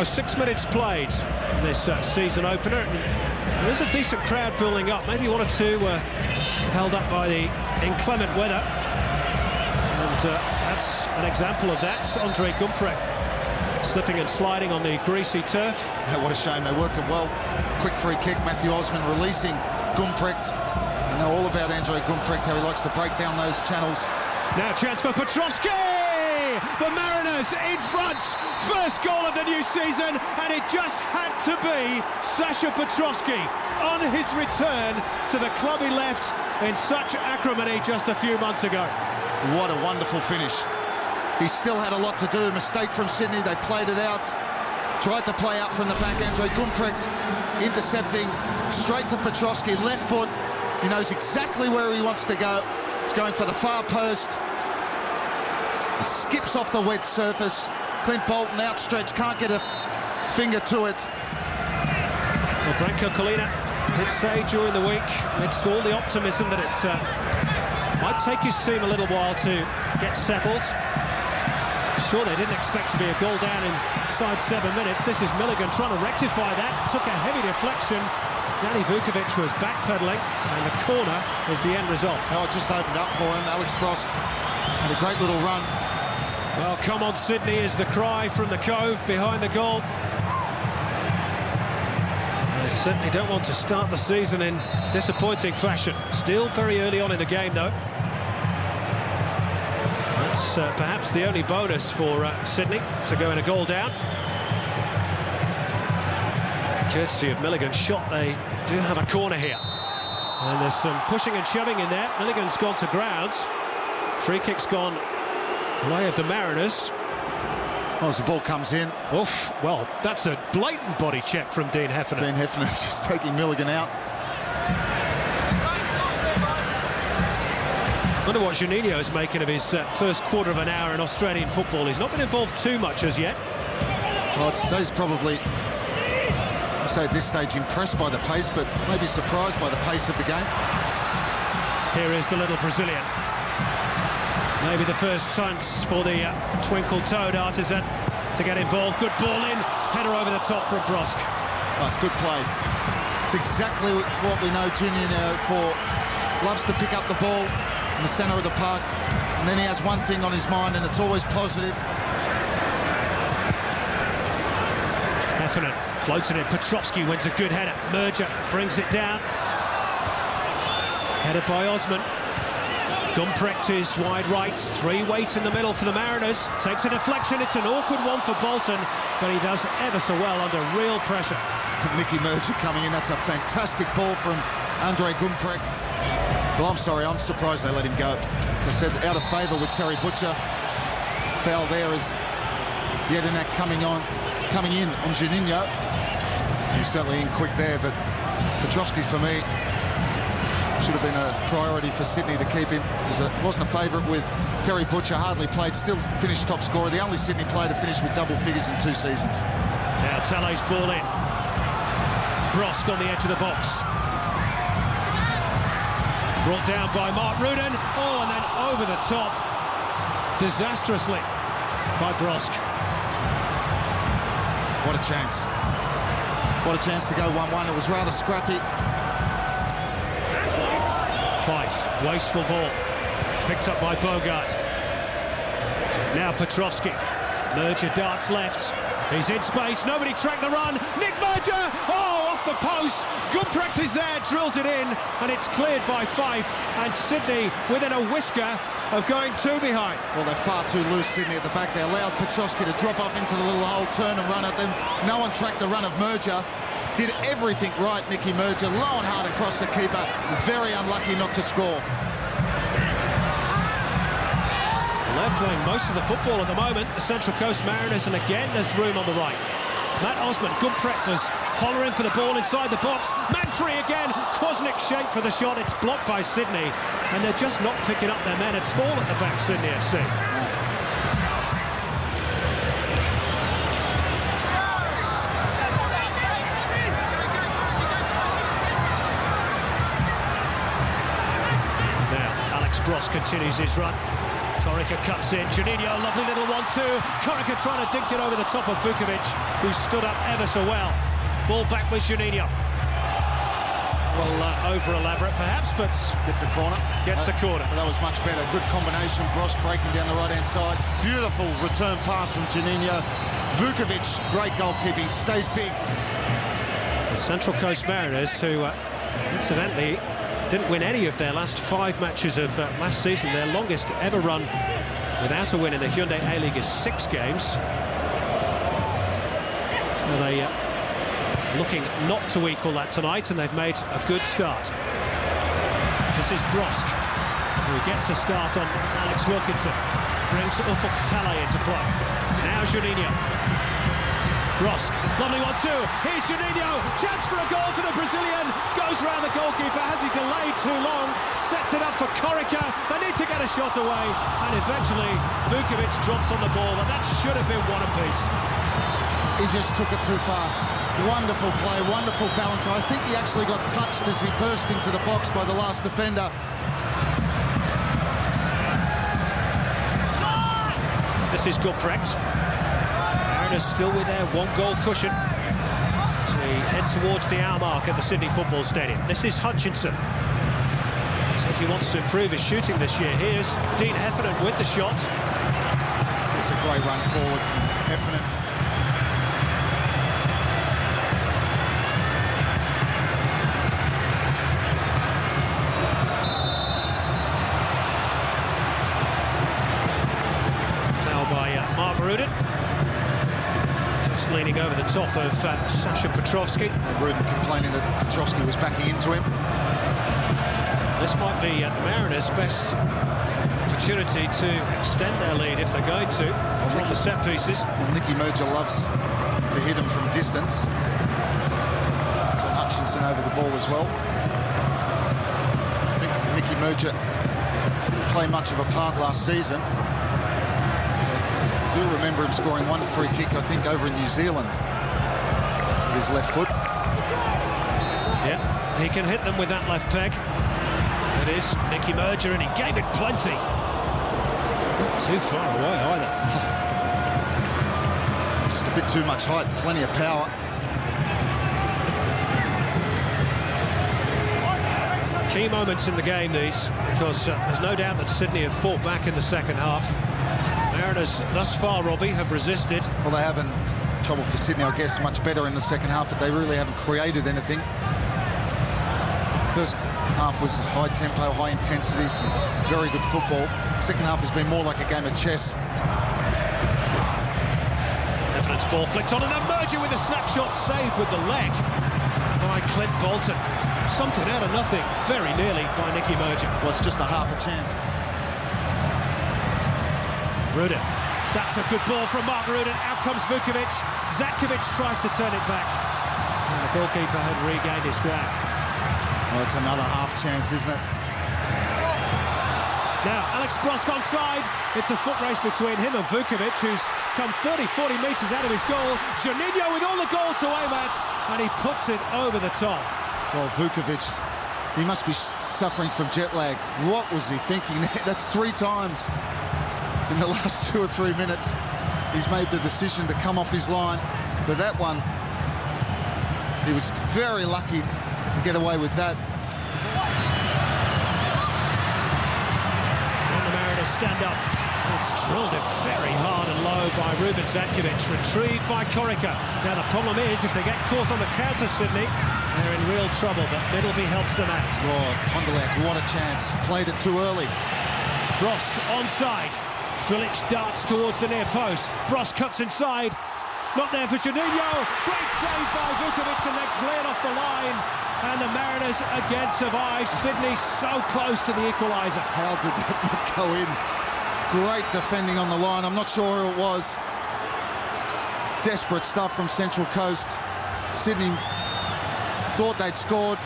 Almost 6 minutes played in this season opener. There's a decent crowd building up. Maybe one or two were held up by the inclement weather. And that's an example of that. Andre Gumprecht slipping and sliding on the greasy turf. Yeah, what a shame. They worked it well. Quick free kick. Matthew Osman releasing Gumprecht. I know all about Andre Gumprecht, how he likes to break down those channels. Now chance for Petrovski! The Mariners in front. First goal of the new season, and it just had to be Sasha Petrovski on his return to the club he left in such acrimony just a few months ago. What a wonderful finish. He still had a lot to do. A mistake from Sydney. They played it out. Tried to play out from the back. Andre Gumprecht intercepting straight to Petrovski. Left foot. He knows exactly where he wants to go. He's going for the far post. He skips off the wet surface. Clint Bolton outstretched, can't get a finger to it. Well, Branko Kolina did say during the week, amidst all the optimism, that it might take his team a little while to get settled. Sure, they didn't expect to be a goal down inside 7 minutes. This is Milligan trying to rectify that. Took a heavy deflection. Danny Vukovic was backpedaling, and the corner is the end result. Oh, it just opened up for him. Alex Brosk had a great little run. Well, come on, Sydney, is the cry from the Cove behind the goal. They certainly don't want to start the season in disappointing fashion. Still very early on in the game, though. That's perhaps the only bonus for Sydney to go in a goal down. Courtesy of Milligan's shot, they do have a corner here. And there's some pushing and shoving in there. Milligan's gone to ground. Free kick's gone the way of the Mariners. Well, as the ball comes in. Oof, well, that's a blatant body check from Dean Heffernan. Dean Heffernan just taking Milligan out. I wonder what Juninho's making of his first quarter of an hour in Australian football. He's not been involved too much as yet. Well, I'd say he's probably, I'd say at this stage, impressed by the pace, but maybe surprised by the pace of the game. Here is the little Brazilian. Maybe the first chance for the twinkle-toed artisan to get involved. Good ball in, header over the top from Brosk. Oh, it's good play. It's exactly what we know Juninho for. Loves to pick up the ball in the centre of the park, and then he has one thing on his mind, and it's always positive. Heffernan floats it in. Petrovski wins a good header. Merger brings it down. Headed by Osman. Gumprecht is wide right, three weight in the middle for the Mariners. Takes a deflection, it's an awkward one for Bolton, but he does ever so well under real pressure. Nicky Merger coming in, that's a fantastic ball from Andre Gumprecht. Well, I'm sorry, I'm surprised they let him go. As I said, out of favour with Terry Butcher. Foul there as Jedinak coming in on Juninho. He's certainly in quick there, but Petrovski for me should have been a priority for Sydney to keep him. Wasn't a favourite with Terry Butcher, hardly played, still finished top scorer. The only Sydney player to finish with double figures in 2 seasons. Now Talle's ball in. Brosk on the edge of the box. Brought down by Mark Rudin. Oh, and then over the top, disastrously, by Brosk. What a chance. What a chance to go 1-1. It was rather scrappy. Fife, wasteful ball, picked up by Bogart. Now Petrovski, Merger darts left, he's in space, nobody tracked the run, Nick Merger, oh, off the post, Gumprecht is there, drills it in, and it's cleared by Fife, and Sydney within a whisker of going 2 behind. Well, they're far too loose, Sydney, at the back. They allowed Petrovski to drop off into the little hole, turn and run at them. No one tracked the run of Merger. Did everything right, Nicky Merger, low and hard across the keeper, very unlucky not to score. Well, they're playing most of the football at the moment, the Central Coast Mariners, and again there's room on the right. Matt Osman, Gumprecht was hollering for the ball inside the box, man free again, Kwasnick shape for the shot, it's blocked by Sydney, and they're just not picking up their men at all at the back, Sydney FC. Brosk continues his run. Corica cuts in, Juninho, lovely little 1-2. Corica trying to dink it over the top of Vukovic, who stood up ever so well. Ball back with Juninho. Well, over-elaborate perhaps, but Gets a corner. Gets a corner. That was much better. Good combination. Brosk breaking down the right-hand side. Beautiful return pass from Juninho. Vukovic, great goalkeeping, stays big. The Central Coast Mariners, who incidentally didn't win any of their last 5 matches of last season. Their longest ever run without a win in the Hyundai A-League is 6 games. So they looking not to equal that tonight, and they've made a good start. This is Brosk, who gets a start on Alex Wilkinson. Brings Ufuk Talay into play. Now Juninho. Brosk, lovely 1-2. Here's Juninho. Chance for a goal for the Brazilian. Goes round the goalkeeper. Has he delayed too long? Sets it up for Corica. They need to get a shot away. And eventually, Vukovic drops on the ball. And that should have been one apiece. He just took it too far. Wonderful play, wonderful balance. I think he actually got touched as he burst into the box by the last defender. This is Gumprecht. Mariners still with their 1-goal cushion as we head towards the hour mark at the Sydney Football Stadium. This is Hutchinson. Says he wants to improve his shooting this year. Here's Dean Heffernan with the shot. It's a great run forward from Heffernan. Mark Rudin, just leaning over the top of Sasha Petrovsky. And Rudin complaining that Petrovsky was backing into him. This might be the Mariners' best opportunity to extend their lead if they're going to, from the set pieces. Well, Nicky Murger loves to hit him from distance. John Hutchinson over the ball as well. I think Nicky Murger didn't play much of a part last season. I do remember him scoring 1 free kick, I think, over in New Zealand with his left foot. Yeah, he can hit them with that left peg. It is Nicky Murger, and he gave it plenty. Not too far away either. Just a bit too much height, plenty of power. Key moments in the game, these, because there's no doubt that Sydney have fought back in the second half. Mariners thus far, Robbie, have resisted. Well, they haven't. Trouble for Sydney, I guess, much better in the second half, but they really haven't created anything. First half was high tempo, high intensity, some very good football. Second half has been more like a game of chess. Evidence ball flicked on, and then Murger with a snapshot saved with the leg by Clint Bolton. Something out of nothing, very nearly, by Nicky Murger. Well, it's just a half a chance. Rudin. That's a good ball from Mark Rudin. Out comes Vukovic. Zatkovic tries to turn it back. And the goalkeeper had regained his ground. Well, it's another half chance, isn't it? Now, Alex Brosk onside. It's a foot race between him and Vukovic, who's come 30-40 metres out of his goal. Juninho with all the goal to aim at, and he puts it over the top. Well, Vukovic, he must be suffering from jet lag. What was he thinking? That's 3 times in the last 2 or 3 minutes. He's made the decision to come off his line. But that one, he was very lucky to get away with that. And the Mariners stand up. It's drilled it very hard and low by Ruben Zatkovic, retrieved by Corica. Now the problem is, if they get caught on the counter, Sydney, they're in real trouble, but Middleby helps them out. Oh, Tondalek, what a chance. Played it too early. Brosk onside. Drilic darts towards the near post. Brosk cuts inside. Not there for Juninho. Great save by Vukovic, and then cleared off the line. And the Mariners again survive. Sydney so close to the equaliser. How did that not go in? Great defending on the line. I'm not sure who it was. Desperate stuff from Central Coast. Sydney thought they'd scored.